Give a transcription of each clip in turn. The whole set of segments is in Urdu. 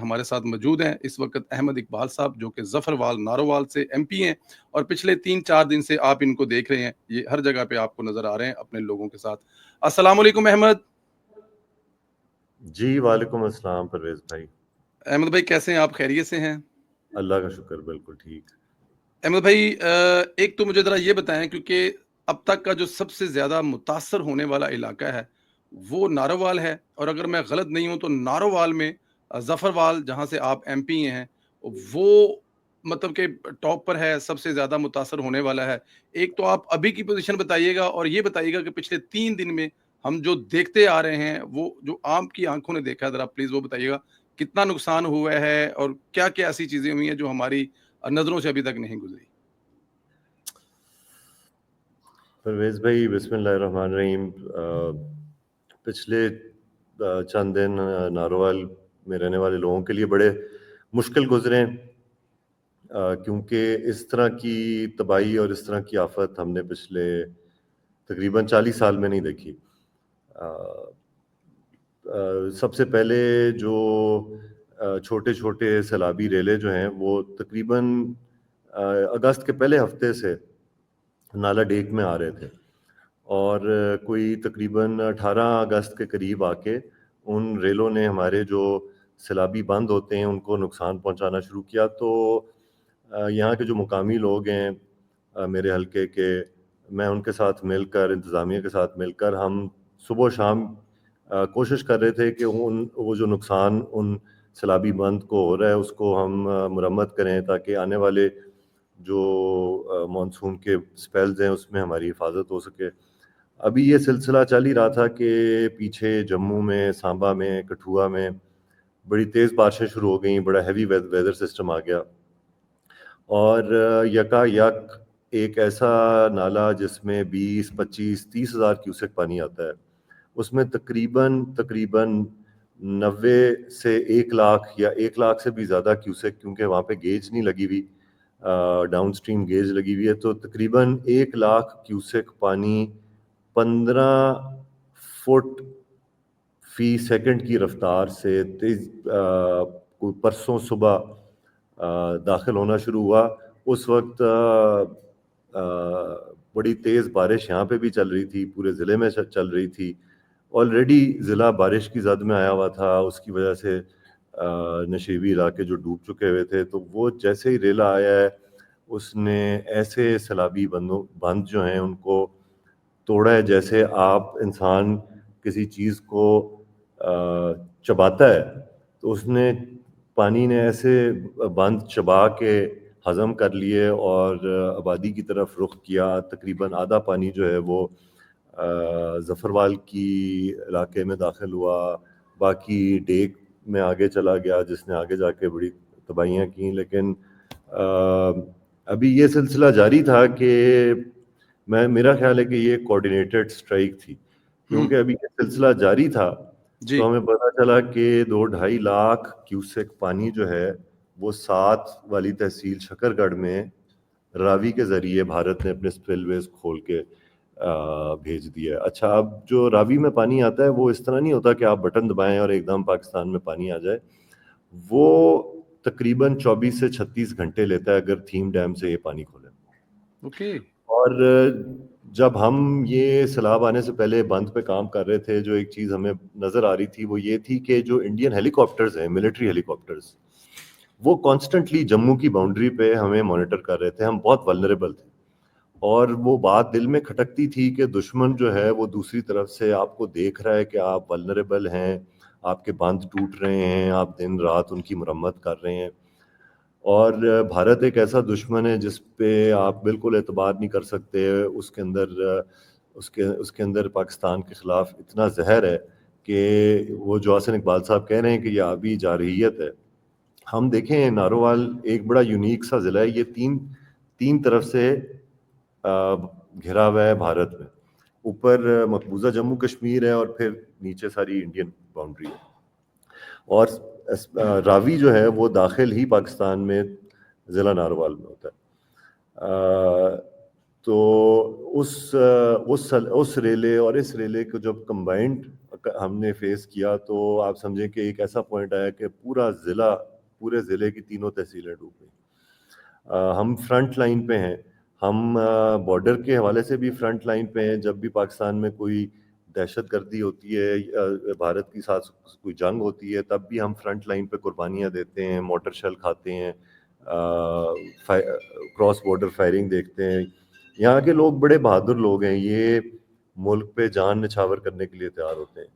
ہمارے ساتھ موجود ہیں اس وقت احمد اقبال صاحب، جو کہ ظفروال نارووال سے ایم پی ہیں، اور پچھلے 3-4 دن سے آپ ان کو دیکھ رہے ہیں، یہ ہر جگہ پہ آپ کو نظر آ رہے ہیں اپنے لوگوں کے ساتھ. السلام علیکم احمد. جی وعلیکم السلام پرویز بھائی. احمد بھائی کیسے ہیں آپ؟ خیریت سے ہیں؟ اللہ کا شکر، بالکل ٹھیک. احمد بھائی ایک تو مجھے ذرا یہ بتائیں، کیونکہ اب تک کا جو سب سے زیادہ متاثر ہونے والا علاقہ ہے وہ نارووال ہے، اور اگر میں غلط نہیں ہوں تو نارووال میں ظفروال جہاں سے آپ ایم پی ہیں وہ مطلب کہ ٹاپ پر ہے، سب سے زیادہ متاثر ہونے والا ہے. ایک تو آپ ابھی کی پوزیشن بتائیے گا، اور یہ بتائیے گا کہ پچھلے 3 دن میں ہم جو دیکھتے آ رہے ہیں وہ جو عام کی آنکھوں نے دیکھا ہے، ذرا پلیز وہ بتائیے گا کتنا نقصان ہوا ہے اور کیا کیا ایسی چیزیں ہوئی ہیں جو ہماری نظروں سے ابھی تک نہیں گزری. پرویز بھائی بسم اللہ الرحمن الرحیم. پچھلے چند دن نارووال میں رہنے والے لوگوں کے لیے بڑے مشکل گزرے، کیونکہ اس طرح کی تباہی اور اس طرح کی آفت ہم نے پچھلے تقریباً 40 سال میں نہیں دیکھی. سب سے پہلے جو چھوٹے چھوٹے سیلابی ریلے جو ہیں وہ تقریباً اگست کے پہلے ہفتے سے نالا ڈیک میں آ رہے تھے، اور کوئی تقریباً 18 اگست کے قریب آ کے ان ریلوں نے ہمارے جو سیلابی بند ہوتے ہیں ان کو نقصان پہنچانا شروع کیا. تو یہاں کے جو مقامی لوگ ہیں میرے حلقے کے، میں ان کے ساتھ مل کر، انتظامیہ کے ساتھ مل کر، ہم صبح و شام کوشش کر رہے تھے کہ وہ جو نقصان ان سیلابی بند کو ہو رہا ہے اس کو ہم مرمت کریں، تاکہ آنے والے جو مانسون کے سپیلز ہیں اس میں ہماری حفاظت ہو سکے. ابھی یہ سلسلہ چل ہی رہا تھا کہ پیچھے جموں میں، سانبا میں، کٹھوعہ میں بڑی تیز بارشیں شروع ہو گئیں، بڑا ہیوی ویدر سسٹم آ گیا، اور یکا یک ایک ایسا نالا جس میں 20، 25، 30 ہزار کیوسک پانی آتا ہے، اس میں تقریباً 90 سے 1 لاکھ یا 1 لاکھ سے بھی زیادہ کیوسک، کیونکہ وہاں پہ گیج نہیں لگی ہوئی، ڈاؤن سٹریم گیج لگی ہوئی ہے، تو تقریباً 1 لاکھ کیوسک پانی 15 فٹ فی سیکنڈ کی رفتار سے تیز پرسوں صبح داخل ہونا شروع ہوا. اس وقت بڑی تیز بارش یہاں پہ بھی چل رہی تھی، پورے ضلع میں چل رہی تھی. آلریڈی ضلع بارش کی زد میں آیا ہوا تھا، اس کی وجہ سے نشیبی علاقے جو ڈوب چکے ہوئے تھے. تو وہ جیسے ہی ریلا آیا ہے اس نے ایسے سیلابی بند جو ہیں ان کو توڑا ہے جیسے آپ انسان کسی چیز کو چباتا ہے. تو اس نے پانی نے ایسے بند چبا کے ہضم کر لیے اور آبادی کی طرف رخ کیا. تقریباً آدھا پانی جو ہے وہ ظفروال کی علاقے میں داخل ہوا، باقی ڈیک میں آگے چلا گیا، جس نے آگے جا کے بڑی تباہیاں کیں. لیکن ابھی یہ سلسلہ جاری تھا کہ میرا خیال ہے کہ یہ کوآرڈینیٹڈ سٹرائک تھی، کیونکہ ابھی یہ سلسلہ جاری تھا جی تو ہمیں پتہ چلا کہ 2-2.5 لاکھ کیوسک پانی جو ہے وہ 7 والی تحصیل شکر گڑھ میں راوی کے ذریعے بھارت نے اپنے سپل ویز کھول کے بھیج دیا. اچھا، اب جو راوی میں پانی آتا ہے وہ اس طرح نہیں ہوتا کہ آپ بٹن دبائیں اور ایک دم پاکستان میں پانی آ جائے. وہ تقریباً 24 سے 36 گھنٹے لیتا ہے اگر تھیم ڈیم سے یہ پانی کھولیں. اوکے. اور جب ہم یہ سیلاب آنے سے پہلے بند پہ کام کر رہے تھے، جو ایک چیز ہمیں نظر آ رہی تھی وہ یہ تھی کہ جو انڈین ہیلی کاپٹرز ہیں، ملٹری ہیلی کاپٹرز، وہ کانسٹنٹلی جموں کی باؤنڈری پہ ہمیں مانیٹر کر رہے تھے. ہم بہت ولنریبل تھے، اور وہ بات دل میں کھٹکتی تھی کہ دشمن جو ہے وہ دوسری طرف سے آپ کو دیکھ رہا ہے کہ آپ ولنریبل ہیں، آپ کے بند ٹوٹ رہے ہیں، آپ دن رات ان کی مرمت کر رہے ہیں. اور بھارت ایک ایسا دشمن ہے جس پہ آپ بالکل اعتبار نہیں کر سکتے. اس کے اندر پاکستان کے خلاف اتنا زہر ہے کہ وہ جو حسن اقبال صاحب کہہ رہے ہیں کہ یہ آبی جارحیت ہے. ہم دیکھیں نارووال ایک بڑا یونیک سا ضلع ہے، یہ تین طرف سے گھرا ہوا ہے بھارت میں. اوپر مقبوضہ جموں کشمیر ہے اور پھر نیچے ساری انڈین باؤنڈری ہے، اور راوی جو ہے وہ داخل ہی پاکستان میں ضلع نارووال میں ہوتا ہے. تو اس ریلے اور اس ریلے کو جب کمبائنڈ ہم نے فیس کیا تو آپ سمجھیں کہ ایک ایسا پوائنٹ آیا کہ پورے ضلع کی تینوں تحصیلیں ڈوب گئیں. ہم فرنٹ لائن پہ ہیں, ہم بارڈر کے حوالے سے بھی فرنٹ لائن پہ ہیں. جب بھی پاکستان میں کوئی دہشت گردی ہوتی ہے, بھارت کے ساتھ کوئی جنگ ہوتی ہے, تب بھی ہم فرنٹ لائن پہ قربانیاں دیتے ہیں, مورٹر شیل کھاتے ہیں, کراس بارڈر فائرنگ دیکھتے ہیں. یہاں کے لوگ بڑے بہادر لوگ ہیں, یہ ملک پہ جان نچھاور کرنے کے لیے تیار ہوتے ہیں.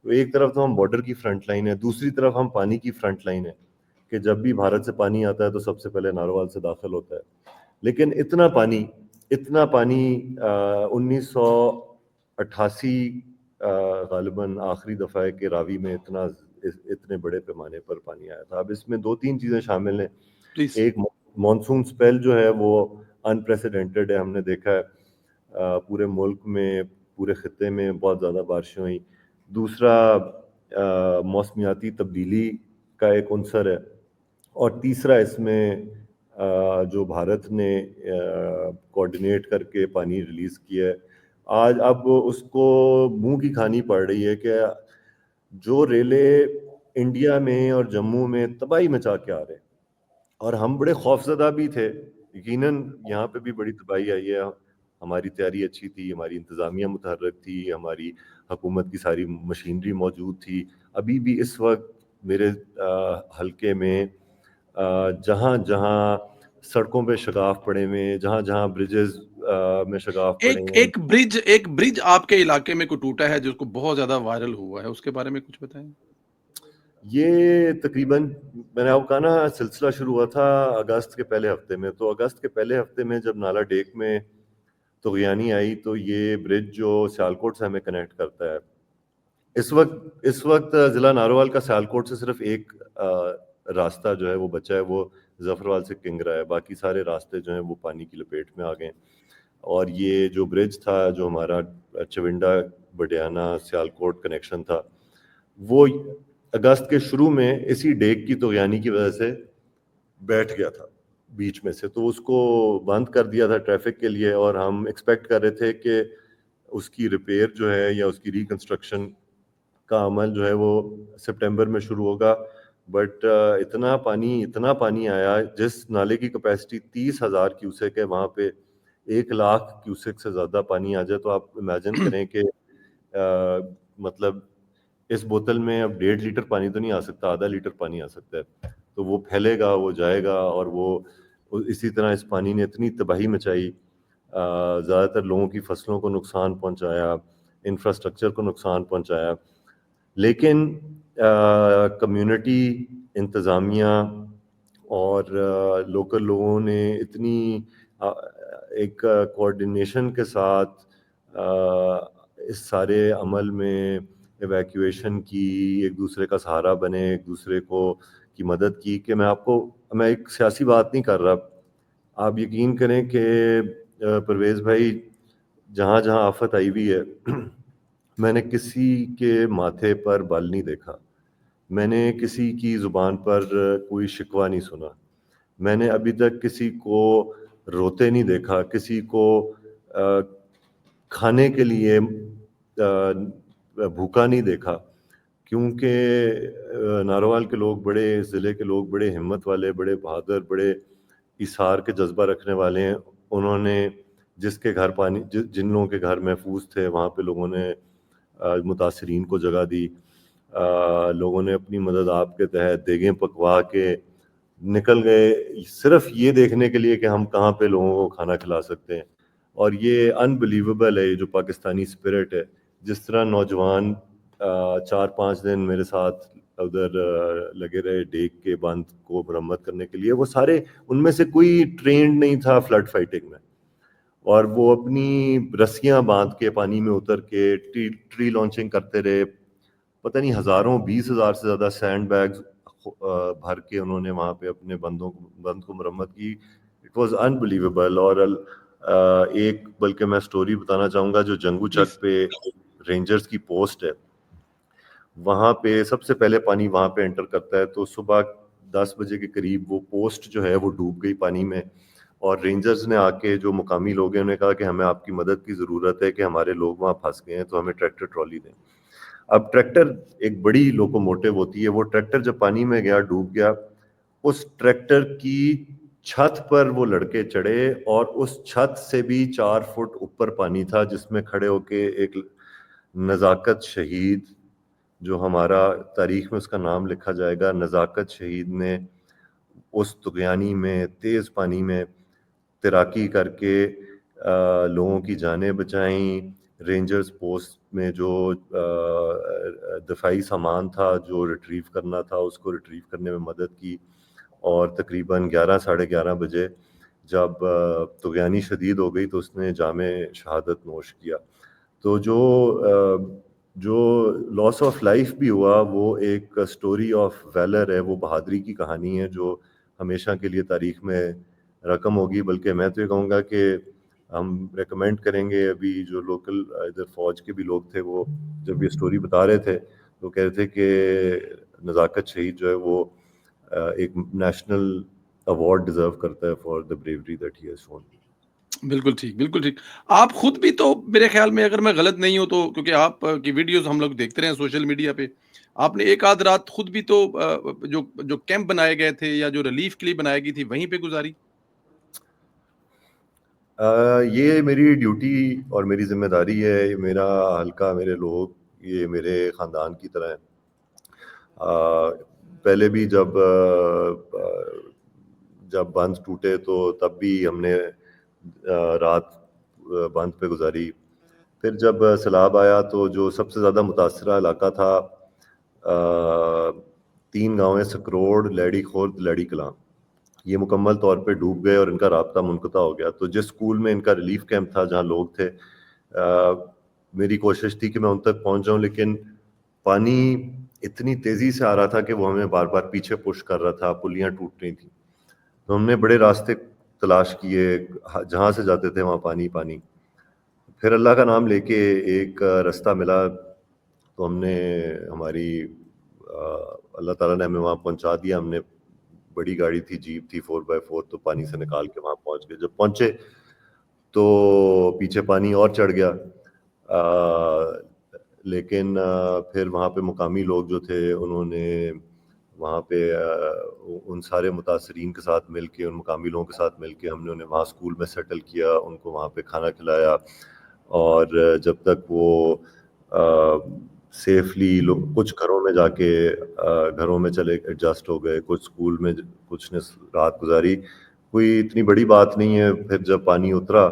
تو ایک طرف تو ہم بارڈر کی فرنٹ لائن ہے, دوسری طرف ہم پانی کی فرنٹ لائن ہے کہ جب بھی بھارت سے پانی آتا ہے تو سب سے پہلے ناروال سے داخل ہوتا ہے. لیکن اتنا پانی 1988 غالباً آخری دفعہ ہے کہ راوی میں اتنے بڑے پیمانے پر پانی آیا تھا. اب اس میں 2-3 چیزیں شامل ہیں. پلیز. ایک مانسون سپیل جو ہے وہ انپریسیڈنٹڈ ہے, ہم نے دیکھا ہے پورے ملک میں, پورے خطے میں بہت زیادہ بارشیں ہوئیں. دوسرا موسمیاتی تبدیلی کا ایک عنصر ہے, اور تیسرا اس میں جو بھارت نے کوآرڈینیٹ کر کے پانی ریلیز کیا ہے. اب اس کو منہ کی کھانی پڑ رہی ہے کہ جو ریلے انڈیا میں اور جموں میں تباہی مچا کے آ رہے ہیں, اور ہم بڑے خوفزدہ بھی تھے. یقیناً یہاں پہ بھی بڑی تباہی آئی ہے. ہماری تیاری اچھی تھی, ہماری انتظامیہ متحرک تھی, ہماری حکومت کی ساری مشینری موجود تھی. ابھی بھی اس وقت میرے حلقے میں جہاں جہاں سڑکوں پہ شگاف پڑے ہوئے, جہاں جہاں بریجز میں شگاف پڑے ہیں. ایک برج آپ کے علاقے میں کو ٹوٹا ہے جس کو بہت زیادہ وائرل ہوا ہے, اس کے بارے میں کچھ بتائیں. یہ تقریباً میں نے آپ کہا نا سلسلہ شروع ہوا تھا اگست کے پہلے ہفتے میں. تو اگست کے پہلے ہفتے میں جب نالا ڈیک میں طغیانی آئی تو یہ برج جو سیالکوٹ سے ہمیں کنیکٹ کرتا ہے, اس وقت ضلع ناروال کا سیالکوٹ سے صرف ایک راستہ جو ہے وہ بچا ہے, وہ ظفروال سے کنگرا ہے. باقی سارے راستے جو ہیں وہ پانی کی لپیٹ میں آ گئے. اور یہ جو برج تھا, جو ہمارا چونڈا بڈیانہ سیالکوٹ کنیکشن تھا, وہ اگست کے شروع میں اسی ڈیک کی طغیانی کی وجہ سے بیٹھ گیا تھا بیچ میں سے. تو اس کو بند کر دیا تھا ٹریفک کے لیے, اور ہم ایکسپیکٹ کر رہے تھے کہ اس کی ریپیئر جو ہے یا اس کی ریکنسٹرکشن کا عمل جو ہے وہ سپٹمبر میں شروع ہوگا. بٹ اتنا پانی آیا, جس نالے کی کیپیسٹی 30,000 کیوسیک ہے, وہاں پہ 1,00,000 کیوسیک سے زیادہ پانی آ جائے تو آپ امیجن کریں کہ مطلب اس بوتل میں اب 1.5 لیٹر پانی تو نہیں آ سکتا, آدھا لیٹر پانی آ سکتا ہے. تو وہ پھیلے گا, وہ جائے گا, اور وہ اسی طرح اس پانی نے اتنی تباہی مچائی, زیادہ تر لوگوں کی فصلوں کو نقصان پہنچایا, انفراسٹرکچر کو نقصان پہنچایا. لیکن کمیونٹی, انتظامیہ اور لوکل لوگوں نے اتنی ایک کوآرڈینیشن کے ساتھ اس سارے عمل میں ایویکویشن کی, ایک دوسرے کا سہارا بنے, ایک دوسرے کی مدد کی کہ میں ایک سیاسی بات نہیں کر رہا. آپ یقین کریں کہ پرویز بھائی, جہاں جہاں آفت آئی ہوئی ہے, میں نے کسی کے ماتھے پر بل نہیں دیکھا, میں نے کسی کی زبان پر کوئی شکوہ نہیں سنا, میں نے ابھی تک کسی کو روتے نہیں دیکھا, کسی کو کھانے کے لیے بھوکا نہیں دیکھا. کیونکہ ناروال کے لوگ, بڑے ضلع کے لوگ بڑے ہمت والے, بڑے بہادر, بڑے ایثار کے جذبہ رکھنے والے ہیں. انہوں نے جن لوگوں کے گھر محفوظ تھے, وہاں پہ لوگوں نے متاثرین کو جگہ دی. لوگوں نے اپنی مدد آپ کے تحت دیگیں پکوا کے نکل گئے, صرف یہ دیکھنے کے لیے کہ ہم کہاں پہ لوگوں کو کھانا کھلا سکتے ہیں. اور یہ انبلیویبل ہے, یہ جو پاکستانی اسپرٹ ہے. جس طرح نوجوان 4-5 دن میرے ساتھ ادھر لگے رہے ڈیک کے بند کو مرمت کرنے کے لیے, وہ سارے, ان میں سے کوئی ٹرینڈ نہیں تھا فلڈ فائٹنگ میں, اور وہ اپنی رسیاں باندھ کے پانی میں اتر کے ٹری لانچنگ کرتے رہے. پتہ نہیں 20,000 سے زیادہ سینڈ بیگز بھر کے انہوں نے وہاں پہ اپنے بند کو مرمت کی. It was unbelievable. اور ایک بلکہ میں سٹوری بتانا چاہوں گا, جو جنگو چک پہ رینجرز کی پوسٹ ہے, وہاں پہ سب سے پہلے پانی وہاں پہ انٹر کرتا ہے. تو صبح 10 بجے کے قریب وہ پوسٹ جو ہے وہ ڈوب گئی پانی میں, اور رینجرز نے آ کے جو مقامی لوگ ہیں انہوں نے کہا کہ ہمیں آپ کی مدد کی ضرورت ہے کہ ہمارے لوگ وہاں پھنس گئے ہیں تو ہمیں ٹریکٹر ٹرالی دیں. اب ٹریکٹر ایک بڑی لوکوموٹیو ہوتی ہے, وہ ٹریکٹر جب پانی میں گیا ڈوب گیا, اس ٹریکٹر کی چھت پر وہ لڑکے چڑھے اور اس چھت سے بھی 4 فٹ اوپر پانی تھا, جس میں کھڑے ہو کے ایک نزاکت شہید, جو ہمارا تاریخ میں اس کا نام لکھا جائے گا, نزاکت شہید نے اس طغیانی میں تیز پانی میں تیراکی کر کے لوگوں کی جانیں بچائیں. رینجرز پوسٹ میں جو دفاعی سامان تھا جو ریٹریو کرنا تھا اس کو ریٹریو کرنے میں مدد کی, اور تقریباً 11 ساڑھے 11 بجے جب طغیانی شدید ہو گئی تو اس نے جامِ شہادت نوش کیا. تو جو لاس آف لائف بھی ہوا وہ ایک اسٹوری آف ویلر ہے, وہ بہادری کی کہانی ہے جو ہمیشہ کے لیے تاریخ میں رقم ہوگی. بلکہ میں تو یہ کہوں گا کہ ہم ریکمینڈ کریں گے, ابھی جو لوکل ادھر فوج کے بھی لوگ تھے وہ جب یہ اسٹوری بتا رہے تھے تو کہہ رہے تھے کہ نزاکت شہید جو ہے وہ ایک نیشنل ایوارڈ ڈیزرو کرتا ہے for the bravery that he has shown. بالکل ٹھیک, بالکل ٹھیک. آپ خود بھی تو میرے خیال میں, اگر میں غلط نہیں ہوں تو, کیونکہ آپ کی ویڈیوز ہم لوگ دیکھتے رہے ہیں سوشل میڈیا پہ, آپ نے ایک آدھ رات خود بھی تو جو کیمپ بنائے گئے تھے یا جو ریلیف کے لیے بنائی گئی تھی وہیں پہ گزاری. یہ میری ڈیوٹی اور میری ذمہ داری ہے, یہ میرا حلقہ, میرے لوگ, یہ میرے خاندان کی طرح ہیں. پہلے بھی جب بند ٹوٹے تو تب بھی ہم نے رات بند پہ گزاری. پھر جب سیلاب آیا تو جو سب سے زیادہ متاثرہ علاقہ تھا 3 گاؤں ہیں, سکروڑ, لیڑی خورد, لیڑی کلاں, یہ مکمل طور پہ ڈوب گئے اور ان کا رابطہ منقطع ہو گیا. تو جس اسکول میں ان کا ریلیف کیمپ تھا جہاں لوگ تھے, میری کوشش تھی کہ میں ان تک پہنچ جاؤں, لیکن پانی اتنی تیزی سے آ رہا تھا کہ وہ ہمیں بار بار پیچھے پش کر رہا تھا, پلیاں ٹوٹ رہی تھیں. تو ہم نے بڑے راستے تلاش کیے, جہاں سے جاتے تھے وہاں پانی پانی. پھر اللہ کا نام لے کے ایک رستہ ملا تو ہم نے اللہ تعالیٰ نے ہمیں وہاں پہنچا دیا. ہم نے بڑی گاڑی تھی, جیپ تھی 4x4, تو پانی سے نکال کے وہاں پہنچ گئے. جب پہنچے تو پیچھے پانی اور چڑھ گیا, لیکن پھر وہاں پہ مقامی لوگ جو تھے انہوں نے وہاں پہ ان سارے متاثرین کے ساتھ مل کے, ان مقامی لوگوں کے ساتھ مل کے ہم نے انہیں وہاں اسکول میں سیٹل کیا, ان کو وہاں پہ کھانا کھلایا. اور جب تک وہ سیفلی کچھ گھروں میں جا کے گھروں میں چلے ایڈجسٹ ہو گئے, کچھ اسکول میں کچھ نے رات گزاری, کوئی اتنی بڑی بات نہیں ہے. پھر جب پانی اترا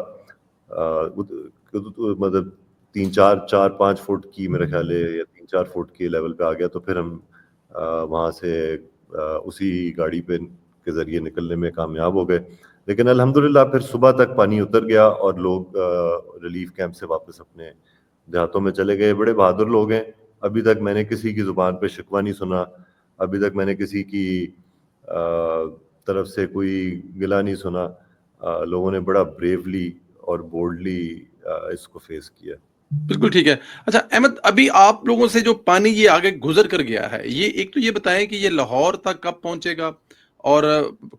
مطلب 4-5 فٹ کی میرے خیال ہے یا 3-4 فٹ کے لیول پہ آ گیا, تو پھر ہم وہاں سے اسی گاڑی پہ کے ذریعے نکلنے میں کامیاب ہو گئے. لیکن الحمدللہ پھر صبح تک پانی اتر گیا اور لوگ ریلیف کیمپ سے واپس اپنے دیہاتوں میں چلے گئے. بڑے بہادر لوگ ہیں, ابھی تک میں نے کسی کی زبان پہ شکوہ نہیں سنا, ابھی تک میں نے کسی کی طرف سے کوئی گلہ نہیں سنا. لوگوں نے بڑا بریولی اور بولڈلی اس کو فیس کیا. بالکل ٹھیک ہے. اچھا احمد, ابھی آپ لوگوں سے جو پانی یہ آگے گزر کر گیا ہے, یہ ایک تو یہ بتائیں کہ یہ لاہور تک کب پہنچے گا, اور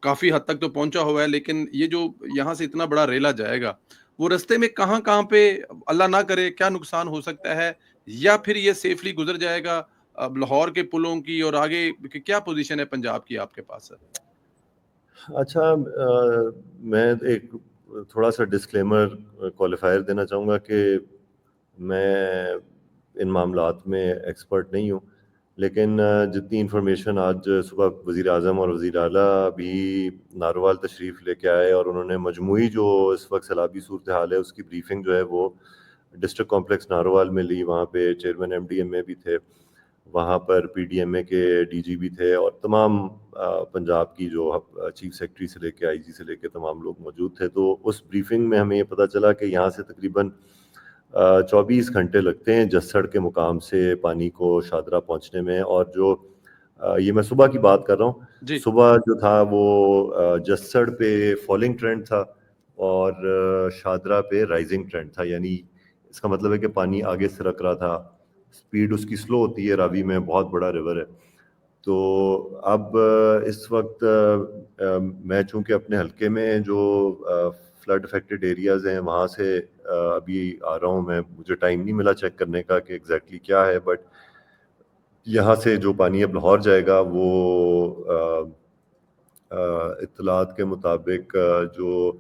کافی حد تک تو پہنچا ہوا ہے, لیکن یہ جو یہاں سے اتنا بڑا ریلا جائے گا وہ رستے میں کہاں کہاں پہ اللہ نہ کرے کیا نقصان ہو سکتا ہے, یا پھر یہ سیفلی گزر جائے گا اب لاہور کے پلوں کی, اور آگے کیا پوزیشن ہے پنجاب کی آپ کے پاس؟ اچھا, میں ایک تھوڑا سا ڈسکلیمر کوالیفائر دینا چاہوں گا کہ میں ان معاملات میں ایکسپرٹ نہیں ہوں, لیکن جتنی انفارمیشن آج صبح وزیر اعظم اور وزیر اعلیٰ بھی ناروال تشریف لے کے آئے, اور انہوں نے مجموعی جو اس وقت سیلابی صورتحال ہے اس کی بریفنگ جو ہے وہ ڈسٹرکٹ کمپلیکس ناروال میں لی. وہاں پہ چیئرمین ایم ڈی ایم اے بھی تھے, وہاں پر پی ڈی ایم اے کے ڈی جی بھی تھے, اور تمام پنجاب کی جو چیف سیکرٹری سے لے کے آئی جی سے لے کے تمام لوگ موجود تھے. تو اس بریفنگ میں ہمیں یہ پتہ چلا کہ یہاں سے تقریباً 24 گھنٹے لگتے ہیں جسڑ کے مقام سے پانی کو شادرہ پہنچنے میں. اور جو یہ میں صبح کی بات کر رہا ہوں, جی صبح جو تھا وہ جسڑ پہ فالنگ ٹرینڈ تھا اور شادرہ پہ رائزنگ ٹرینڈ تھا. یعنی اس کا مطلب ہے کہ پانی آگے سرک رہا تھا, سپیڈ اس کی سلو ہوتی ہے, راوی میں بہت بڑا ریور ہے. تو اب اس وقت میں چونکہ اپنے حلقے میں جو فلڈ افیکٹڈ ایریاز ہیں وہاں سے ابھی آ رہا ہوں میں، مجھے ٹائم نہیں ملا چیک کرنے کا کہ ایگزیکٹلی کیا ہے، بٹ یہاں سے جو پانی اب لاہور جائے گا وہ اطلاعات کے مطابق جو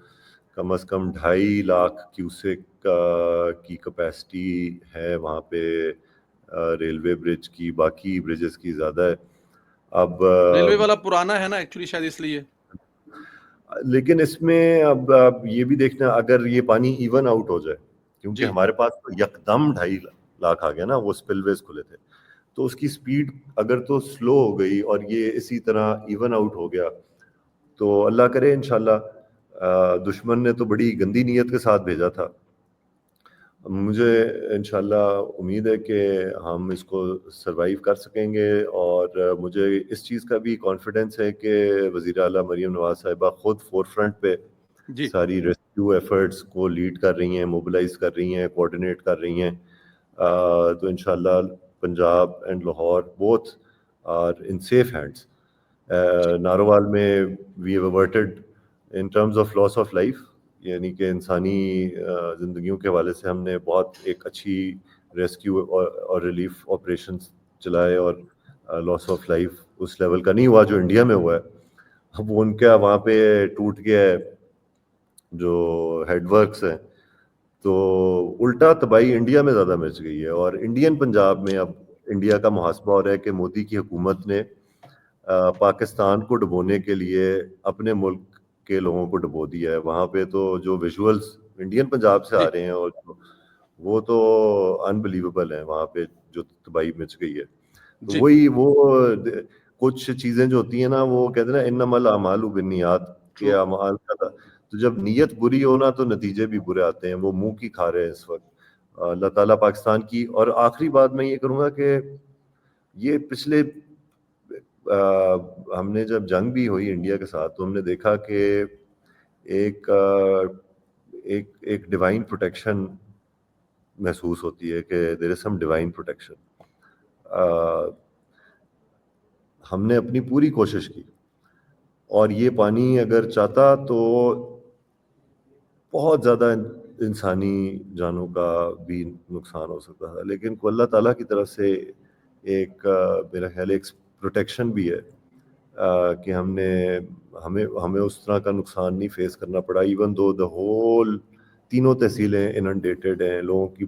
کم از کم 2.5 لاکھ کیوسک کی کیپیسٹی ہے وہاں پہ ریلوے برج کی، باقی برجز کی زیادہ ہے. اب ریلوے والا پرانا ہے نا ایکچولی، شاید اس لیے. لیکن اس میں اب یہ بھی دیکھنا اگر یہ پانی ایون آؤٹ ہو جائے، کیونکہ ہمارے پاس تو یکدم 2.5 لاکھ آ گیا نا، وہ اسپل ویز کھلے تھے، تو اس کی سپیڈ اگر تو سلو ہو گئی اور یہ اسی طرح ایون آؤٹ ہو گیا تو اللہ کرے انشاءاللہ. دشمن نے تو بڑی گندی نیت کے ساتھ بھیجا تھا. مجھے انشاءاللہ امید ہے کہ ہم اس کو سروائیو کر سکیں گے، اور مجھے اس چیز کا بھی کانفیڈنس ہے کہ وزیر اعلیٰ مریم نواز صاحبہ خود فور فرنٹ پہ ساری ریسکیو ایفرٹس کو لیڈ کر رہی ہیں، موبلائز کر رہی ہیں، کوآرڈینیٹ کر رہی ہیں. تو انشاءاللہ Punjab and Lahore both are in safe hands. Narowal میں we have averted in terms of loss of life, یعنی کہ انسانی زندگیوں کے حوالے سے ہم نے بہت ایک اچھی ریسکیو اور ریلیف آپریشنز چلائے، اور لاس آف لائف اس لیول کا نہیں ہوا جو انڈیا میں ہوا ہے. اب ان کا وہاں پہ ٹوٹ گیا ہے جو ہیڈ ورکس ہیں، تو الٹا تباہی انڈیا میں زیادہ مچ گئی ہے. اور انڈین پنجاب میں اب انڈیا کا محاسبہ ہو رہا ہے کہ مودی کی حکومت نے پاکستان کو ڈبونے کے لیے اپنے ملک کے لوگوں کو ڈبو دیا ہے. وہاں پہ تو جو ویژولز انڈین پنجاب سے آ رہے ہیں اور وہ تو انبلیویبل ہیں، وہاں پہ جو تباہی مچ گئی ہے. تو وہی وہ کچھ چیزیں جو ہوتی ہیں نا، وہ کہتے ہیں نا انما الاعمال بالنیات، کے اعمال کا، تو جب نیت بری ہو نا تو نتیجے بھی برے آتے ہیں. وہ منہ کی کھا رہے ہیں اس وقت. اللہ تعالیٰ پاکستان کی. اور آخری بات میں یہ کروں گا کہ یہ پچھلے ہم نے جب جنگ بھی ہوئی انڈیا کے ساتھ تو ہم نے دیکھا کہ ایک ڈیوائن پروٹیکشن محسوس ہوتی ہے کہ دیر از سم ڈیوائن پروٹیکشن. ہم نے اپنی پوری کوشش کی، اور یہ پانی اگر چاہتا تو بہت زیادہ انسانی جانوں کا بھی نقصان ہو سکتا تھا، لیکن اللہ تعالیٰ کی طرف سے ایک میرا خیال ایک پروٹیکشن بھی ہے کہ ہمیں اس طرح کا نقصان نہیں فیس کرنا پڑا. ایون دو دا ہول تینوں تحصیلیں اننڈیٹڈ ہیں، لوگوں کی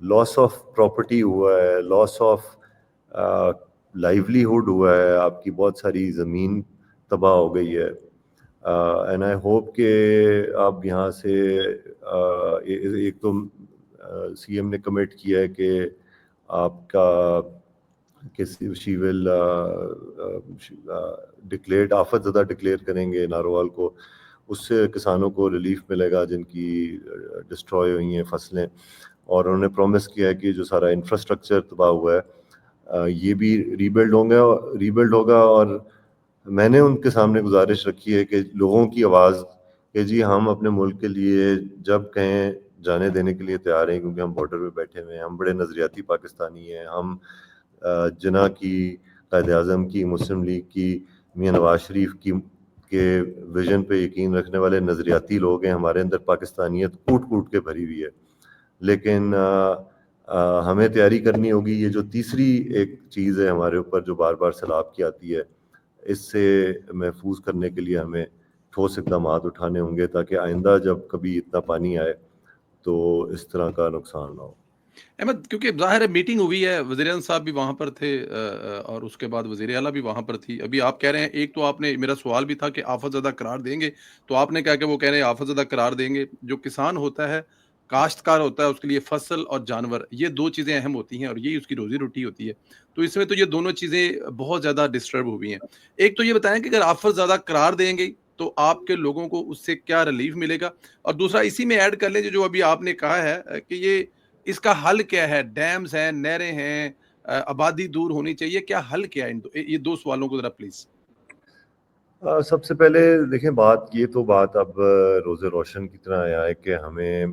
لاس آف پراپرٹی ہوا ہے، لاس آف لائیولیہوڈ ہوا ہے، آپ کی بہت ساری زمین تباہ ہو گئی ہے. اینڈ آئی ہوپ کہ اب یہاں سے ایک تو سی ایم نے کمٹ کیا ہے کہ آپ کا شی ول ڈکلیئرڈ آفت زدہ ڈکلیئر کریں گے ناروال کو. اس سے کسانوں کو ریلیف ملے گا جن کی ڈسٹروائے ہوئی ہیں فصلیں. اور انہوں نے پرومس کیا ہے کہ جو سارا انفراسٹرکچر تباہ ہوا ہے یہ بھی ریبلڈ ہوگا. اور میں نے ان کے سامنے گزارش رکھی ہے کہ لوگوں کی آواز کہ جی ہم اپنے ملک کے لیے جب کہیں جانے دینے کے لیے تیار ہیں، کیونکہ ہم بارڈر پہ بیٹھے ہوئے ہیں، ہم بڑے نظریاتی پاکستانی ہیں، ہم جناح کی، قائد اعظم کی، مسلم لیگ کی، میاں نواز شریف کی کے ویژن پہ یقین رکھنے والے نظریاتی لوگ ہیں. ہمارے اندر پاکستانیت کوٹ کوٹ کے بھری ہوئی ہے، لیکن ہمیں تیاری کرنی ہوگی. یہ جو تیسری ایک چیز ہے ہمارے اوپر جو بار بار سیلاب کی آتی ہے، اس سے محفوظ کرنے کے لیے ہمیں ٹھوس اقدامات اٹھانے ہوں گے تاکہ آئندہ جب کبھی اتنا پانی آئے تو اس طرح کا نقصان نہ ہو. احمد، کیونکہ ظاہر ہے میٹنگ ہوئی ہے، وزیر اعظم صاحب بھی وہاں پر تھے اور اس کے بعد وزیر اعلیٰ بھی وہاں پر تھی. ابھی آپ کہہ رہے ہیں، ایک تو آپ نے، میرا سوال بھی تھا کہ آفت زدہ قرار دیں گے، تو آپ نے کہا کہ وہ کہہ رہے ہیں آفت زدہ قرار دیں گے. جو کسان ہوتا ہے، کاشتکار ہوتا ہے، اس کے لیے فصل اور جانور، یہ دو چیزیں اہم ہوتی ہیں اور یہی اس کی روزی روٹی ہوتی ہے. تو اس میں تو یہ دونوں چیزیں بہت زیادہ ڈسٹرب ہوئی ہیں. ایک تو یہ بتائیں کہ اگر آفت زیادہ قرار دیں گے تو آپ کے لوگوں کو اس سے کیا ریلیف ملے گا؟ اور دوسرا اسی میں ایڈ کر لیں جو ابھی آپ نے کہا ہے کہ یہ اس کا حل کیا ہے؟ ڈیمز ہیں، نہریں ہیں، آبادی دور ہونی چاہیے، کیا حل کیا ہے؟ یہ دو سوالوں کو ذرا پلیز. سب سے پہلے دیکھیں بات اب روز روشن کی طرح آیا ہے کہ ہمیں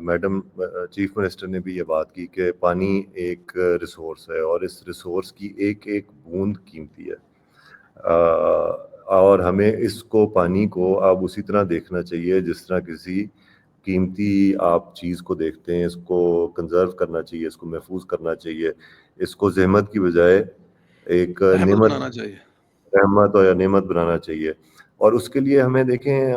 میڈم چیف منسٹر نے بھی یہ بات کی کہ پانی ایک ریسورس ہے اور اس ریسورس کی ایک ایک بوند قیمتی ہے، اور ہمیں اس کو پانی کو اب اسی طرح دیکھنا چاہیے جس طرح کسی قیمتی آپ چیز کو دیکھتے ہیں، اس کو کنزرو کرنا چاہیے، اس کو محفوظ کرنا چاہیے، اس کو زحمت کی بجائے ایک رحمت نعمت، بنانا چاہیے. رحمت اور نعمت بنانا چاہیے. اور اس کے لیے ہمیں دیکھیں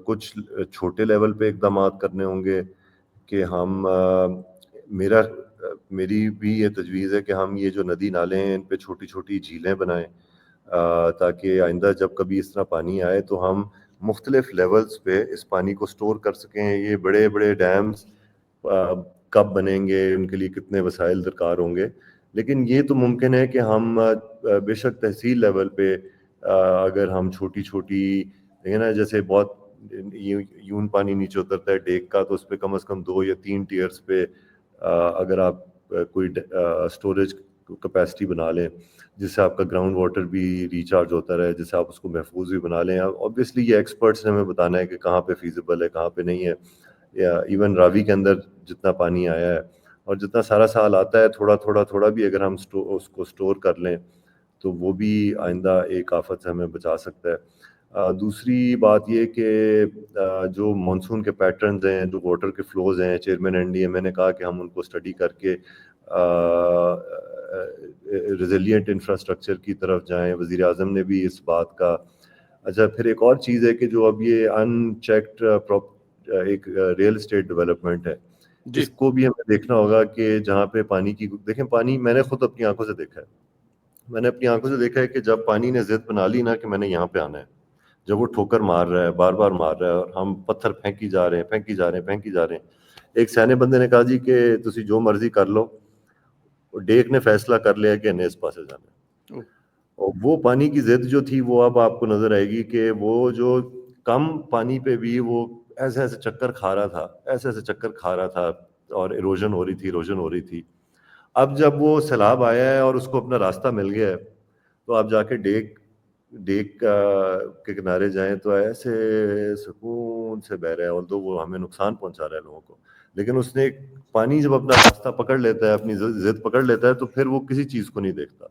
کچھ چھوٹے لیول پہ اقدامات کرنے ہوں گے کہ ہم میری بھی یہ تجویز ہے کہ ہم یہ جو ندی نالے ہیں ان پہ چھوٹی چھوٹی جھیلیں بنائیں تاکہ آئندہ جب کبھی اس طرح پانی آئے تو ہم مختلف لیولز پہ اس پانی کو سٹور کر سکیں. یہ بڑے بڑے ڈیمز کب بنیں گے، ان کے لیے کتنے وسائل درکار ہوں گے، لیکن یہ تو ممکن ہے کہ ہم بے شک تحصیل لیول پہ اگر ہم چھوٹی چھوٹی دیکھیں نا، جیسے بہت یون پانی نیچے اترتا ہے ڈیک کا، تو اس پہ کم از کم 2 یا 3 ٹیئرز پہ اگر آپ کوئی اسٹوریج کیپیسٹی بنا لیں جس سے آپ کا گراؤنڈ واٹر بھی ریچارج ہوتا رہے، جس سے آپ اس کو محفوظ بھی بنا لیں. اوبیسلی یہ ایکسپرٹس نے ہمیں بتانا ہے کہ کہاں پہ فیزیبل ہے کہاں پہ نہیں ہے. یا ایون راوی کے اندر جتنا پانی آیا ہے اور جتنا سارا سال آتا ہے، تھوڑا بھی اگر ہم اس کو سٹور کر لیں تو وہ بھی آئندہ ایک آفت سے ہمیں بچا سکتا ہے. دوسری بات یہ کہ جو مانسون کے پیٹرنز ہیں، جو واٹر کے فلوز ہیں، چیئرمین این ڈی ایم اے نے کہا کہ ہم ان کو اسٹڈی کر کے ریزیلینٹ انفراسٹرکچر کی طرف جائیں. وزیر اعظم نے بھی اس بات کا. اچھا، پھر ایک اور چیز ہے کہ جو اب یہ ان چیکڈ ایک ریئل اسٹیٹ ڈیولپمنٹ ہے، جی. اس کو بھی ہمیں دیکھنا ہوگا کہ جہاں پہ پانی کی دیکھیں، پانی میں نے خود اپنی آنکھوں سے دیکھا ہے کہ جب پانی نے ضد بنا لی نا کہ میں نے یہاں پہ آنا ہے، جب وہ ٹھوکر مار رہا ہے، بار بار مار رہا ہے اور ہم پتھر پھینکی جا رہے ہیں. ایک سیانے بندے نے کہا جی کہ تسی جو مرضی کر لو، ڈیک نے فیصلہ کر لیا کہ انہیں اس پاسے جانا ہے. اور وہ پانی کی ضد جو تھی وہ اب آپ کو نظر آئے گی کہ وہ جو کم پانی پہ بھی وہ ایسے چکر کھا رہا تھا اور ایروژن ہو رہی تھی. اب جب وہ سیلاب آیا ہے اور اس کو اپنا راستہ مل گیا ہے تو آپ جا کے ڈیک کے کنارے جائیں تو ایسے سکون سے بہ رہا ہے، although وہ ہمیں نقصان پہنچا رہا ہے لوگوں کو، لیکن اس نے پانی جب اپنا راستہ پکڑ لیتا ہے، اپنی ضد پکڑ لیتا ہے، تو پھر وہ کسی چیز کو نہیں دیکھتا،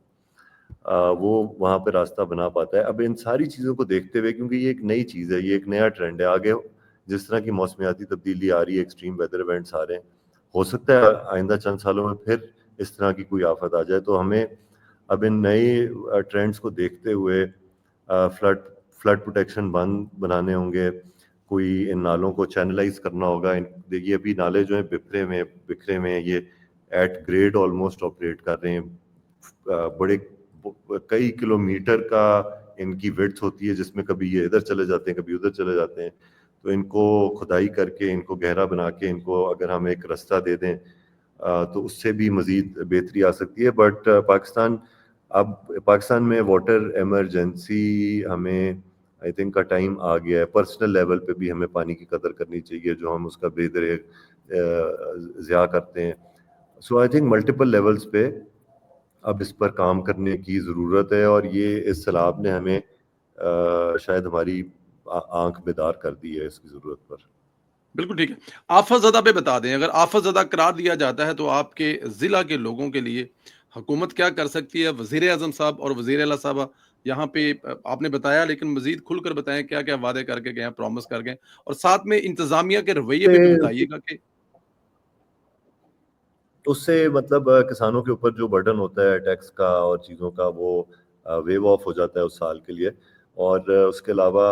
وہ وہاں پہ راستہ بنا پاتا ہے. اب ان ساری چیزوں کو دیکھتے ہوئے، کیونکہ یہ ایک نئی چیز ہے، یہ ایک نیا ٹرینڈ ہے، آگے جس طرح کی موسمیاتی تبدیلی آ رہی ہے، ایکسٹریم ویدر ایونٹس آ رہے ہیں، ہو سکتا ہے آئندہ چند سالوں میں پھر اس طرح کی کوئی آفت آ جائے. تو ہمیں اب ان نئے ٹرینڈز کو دیکھتے ہوئے فلڈ پروٹیکشن بنانے ہوں گے، کوئی ان نالوں کو چینلائز کرنا ہوگا. دیکھیے ابھی نالے جو ہیں بکھرے میں یہ ایٹ گریڈ آلموسٹ آپریٹ کر رہے ہیں، بڑے کئی کلومیٹر کا ان کی وڈتھ ہوتی ہے، جس میں کبھی یہ ادھر چلے جاتے ہیں کبھی ادھر چلے جاتے ہیں. تو ان کو کھدائی کر کے، ان کو گہرا بنا کے، ان کو اگر ہم ایک رستہ دے دیں تو اس سے بھی مزید بہتری آ سکتی ہے. بٹ پاکستان میں واٹر ایمرجنسی ہمیں آئی تھنک کا ٹائم آ گیا ہے. پرسنل لیول پہ بھی ہمیں پانی کی قدر کرنی چاہیے جو ہم اس کا بے دریغ ضیاع کرتے ہیں. سو آئی تھنک ملٹیپل لیولز پہ اب اس پر کام کرنے کی ضرورت ہے، اور یہ اس سیلاب نے ہمیں شاید ہماری آنکھ بیدار کر دی ہے اس کی ضرورت پر. بالکل ٹھیک ہے. آفت زدہ پہ بتا دیں، اگر آفت زدہ قرار دیا جاتا ہے تو آپ کے ضلع کے لوگوں کے لیے حکومت کیا کر سکتی ہے؟ وزیر اعظم صاحب اور وزیر اعلیٰ صاحبہ یہاں پہ آپ نے بتایا، لیکن مزید کھل کر بتائیں کیا کیا وعدے کر کے گئے ہیں، پرومس کر گئے، اور ساتھ میں انتظامیہ کے رویے پہ بھی بتائیے گا کہ اس سے مطلب کسانوں کے اوپر جو برڈن ہوتا ہے ٹیکس کا اور چیزوں کا، وہ ویو آف ہو جاتا ہے اس سال کے لیے. اور اس کے علاوہ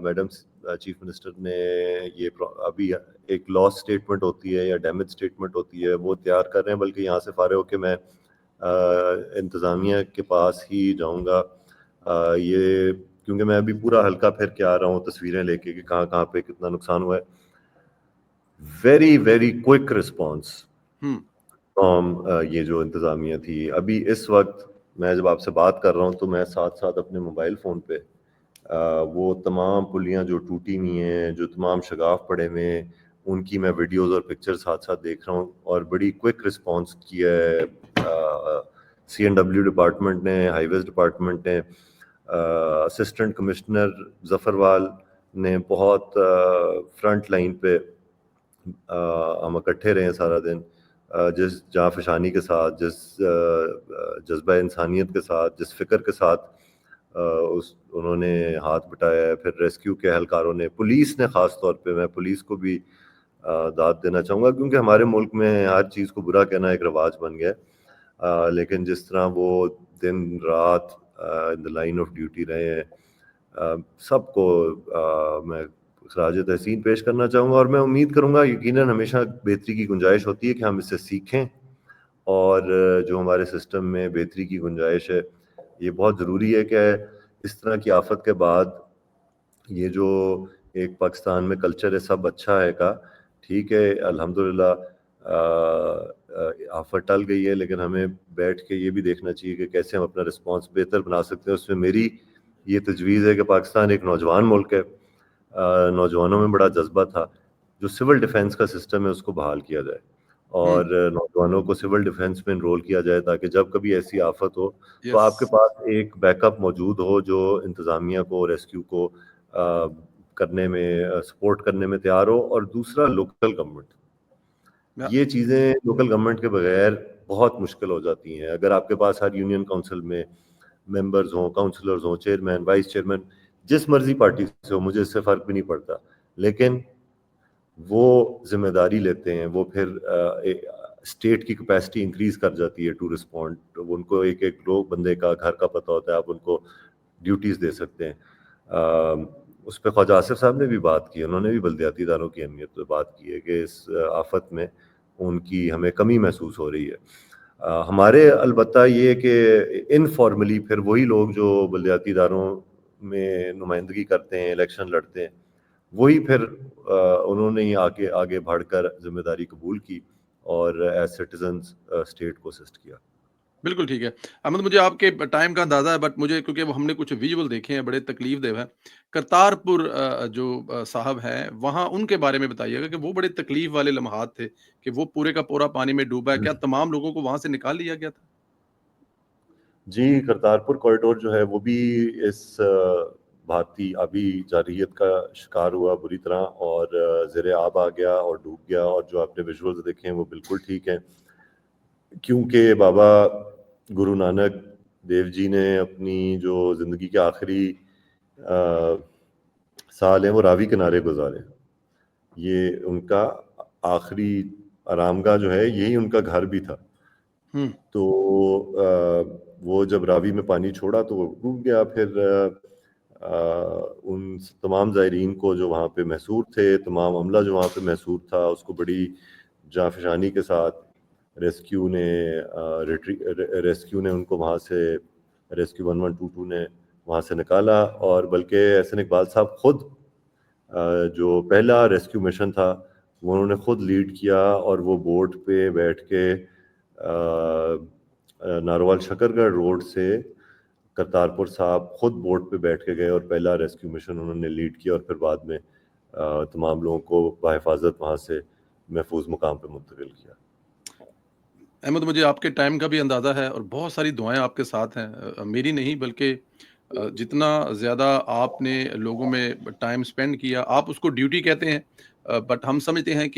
میڈم چیف منسٹر نے یہ ابھی ایک لاس اسٹیٹمنٹ ہوتی ہے یا ڈیمیج اسٹیٹمنٹ ہوتی ہے، وہ تیار کر رہے ہیں. بلکہ یہاں سے فارغ ہو کے میں انتظامیہ کے پاس ہی جاؤں گا، یہ کیونکہ میں ابھی پورا حلقہ پھر کے آ رہا ہوں تصویریں لے کے کہ کہاں کہاں پہ کتنا نقصان ہوا ہے. ویری کوئک رسپانس یہ جو انتظامیہ تھی. ابھی اس وقت میں جب آپ سے بات کر رہا ہوں تو میں ساتھ ساتھ اپنے موبائل فون پہ وہ تمام پلیاں جو ٹوٹی ہوئی ہیں، جو تمام شگاف پڑے ہوئے ہیں، ان کی میں ویڈیوز اور پکچر ساتھ ساتھ دیکھ رہا ہوں. اور بڑی کوئک رسپانس کیا ہے سی این ڈبلیو ڈپارٹمنٹ نے، ہائی ویز ڈپارٹمنٹ نے. اسسٹنٹ کمشنر ظفروال نے بہت فرنٹ لائن پہ ہم اکٹھے رہے سارا دن، جس جاں فشانی کے ساتھ، جس جذبہ انسانیت کے ساتھ، جس فکر کے ساتھ انہوں نے ہاتھ بٹایا ہے. پھر ریسکیو کے اہلکاروں نے، پولیس نے، خاص طور پہ میں پولیس کو بھی داد دینا چاہوں گا، کیونکہ ہمارے ملک میں ہر چیز کو برا کہنا ایک رواج بن گیا ہے، لیکن جس طرح وہ دن رات ان دا لائن آف ڈیوٹی رہے ہیں، سب کو میں خراج تحسین پیش کرنا چاہوں گا. اور میں امید کروں گا، یقیناً ہمیشہ بہتری کی گنجائش ہوتی ہے کہ ہم اس سے سیکھیں، اور جو ہمارے سسٹم میں بہتری کی گنجائش ہے، یہ بہت ضروری ہے کہ اس طرح کی آفت کے بعد یہ جو ایک پاکستان میں کلچر ہے سب اچھا ہے کا، ٹھیک ہے الحمدللہ آفت ٹل گئی ہے، لیکن ہمیں بیٹھ کے یہ بھی دیکھنا چاہیے کہ کیسے ہم اپنا رسپانس بہتر بنا سکتے ہیں. اس میں میری یہ تجویز ہے کہ پاکستان ایک نوجوان ملک ہے، نوجوانوں میں بڑا جذبہ تھا، جو سول ڈیفنس کا سسٹم ہے اس کو بحال کیا جائے، اور نوجوانوں کو سول ڈیفنس میں انرول کیا جائے، تاکہ جب کبھی ایسی آفت ہو تو آپ کے پاس ایک بیک اپ موجود ہو جو انتظامیہ کو، ریسکیو کو کرنے میں، سپورٹ کرنے میں تیار ہو. اور دوسرا، لوکل گورنمنٹ، یہ چیزیں لوکل گورنمنٹ کے بغیر بہت مشکل ہو جاتی ہیں. اگر آپ کے پاس ہر یونین کونسل میں ممبرز ہوں، کاؤنسلرز ہوں، چیئرمین، وائس چیئرمین، جس مرضی پارٹی سے ہو، مجھے اس سے فرق بھی نہیں پڑتا، لیکن وہ ذمہ داری لیتے ہیں، وہ پھر اسٹیٹ کی کیپیسٹی انکریز کر جاتی ہے ٹو رسپونڈ. ان کو ایک ایک لوگ بندے کا گھر کا پتہ ہوتا ہے، آپ ان کو ڈیوٹیز دے سکتے ہیں. اس پہ خواجہ آصف صاحب نے بھی بات کی، انہوں نے بھی بلدیاتی اداروں کی اہمیت پہ بات کی ہے کہ اس آفت میں ان کی ہمیں کمی محسوس ہو رہی ہے. ہمارے البتہ یہ کہ انفارملی پھر وہی لوگ جو بلدیاتی اداروں میں نمائندگی کرتے ہیں، الیکشن لڑتے ہیں، وہی پھر انہوں نے ہی آگے بڑھ کر ذمہ داری قبول کی اور ایز سٹیزنز اسٹیٹ کو اسسٹ کیا. بالکل ٹھیک ہے احمد، مجھے آپ کے ٹائم کا اندازہ ہے، بٹ مجھے کیونکہ ہم نے کچھ ویژول دیکھے ہیں بڑے تکلیف دہ ہیں. کرتارپور جو صاحب ہیں وہاں، ان کے بارے میں بتائیے گا کہ وہ بڑے تکلیف والے لمحات تھے کہ وہ پورے کا پورا پانی میں ڈوبا ہے. کیا تمام لوگوں کو وہاں سے نکال لیا گیا تھا؟ جی، کرتارپور کوریڈور جو ہے وہ بھی اس بھارتی آبی جارحیت کا شکار ہوا بری طرح، اور زیر آب آ گیا اور ڈوب گیا. اور جو آپ نے ویژولز دیکھے ہیں وہ بالکل ٹھیک ہیں، کیونکہ بابا گرو نانک دیو جی نے اپنی جو زندگی کے آخری سال ہیں وہ راوی کنارے گزارے. یہ ان کا آخری آرام گاہ جو ہے، یہی ان کا گھر بھی تھا. تو وہ جب راوی میں پانی چھوڑا تو وہ ڈوب گیا. پھر ان تمام زائرین کو جو وہاں پہ محصور تھے، تمام عملہ جو وہاں پہ محصور تھا، اس کو بڑی جانفشانی کے ساتھ ریسکیو نے ان کو وہاں سے، ریسکیو 1122 نے وہاں سے نکالا. اور بلکہ احسن اقبال صاحب خود جو پہلا ریسکیو مشن تھا وہ انہوں نے خود لیڈ کیا، اور وہ بوٹ پہ بیٹھ کے ناروال شکرگڑھ روڈ سے کرتارپور صاحب خود بوٹ پہ بیٹھ کے گئے، اور پہلا ریسکیو مشن انہوں نے لیڈ کیا، اور پھر بعد میں تمام لوگوں کو بحفاظت وہاں سے محفوظ مقام پہ منتقل کیا. احمد، مجھے آپ کے ٹائم کا بھی اندازہ ہے اور بہت ساری دعائیں آپ کے ساتھ ہیں، میری نہیں بلکہ جتنا زیادہ آپ نے لوگوں میں ٹائم سپینڈ کیا، آپ اس کو ڈیوٹی کہتے ہیں، بٹ ہم سمجھتے ہیں کہ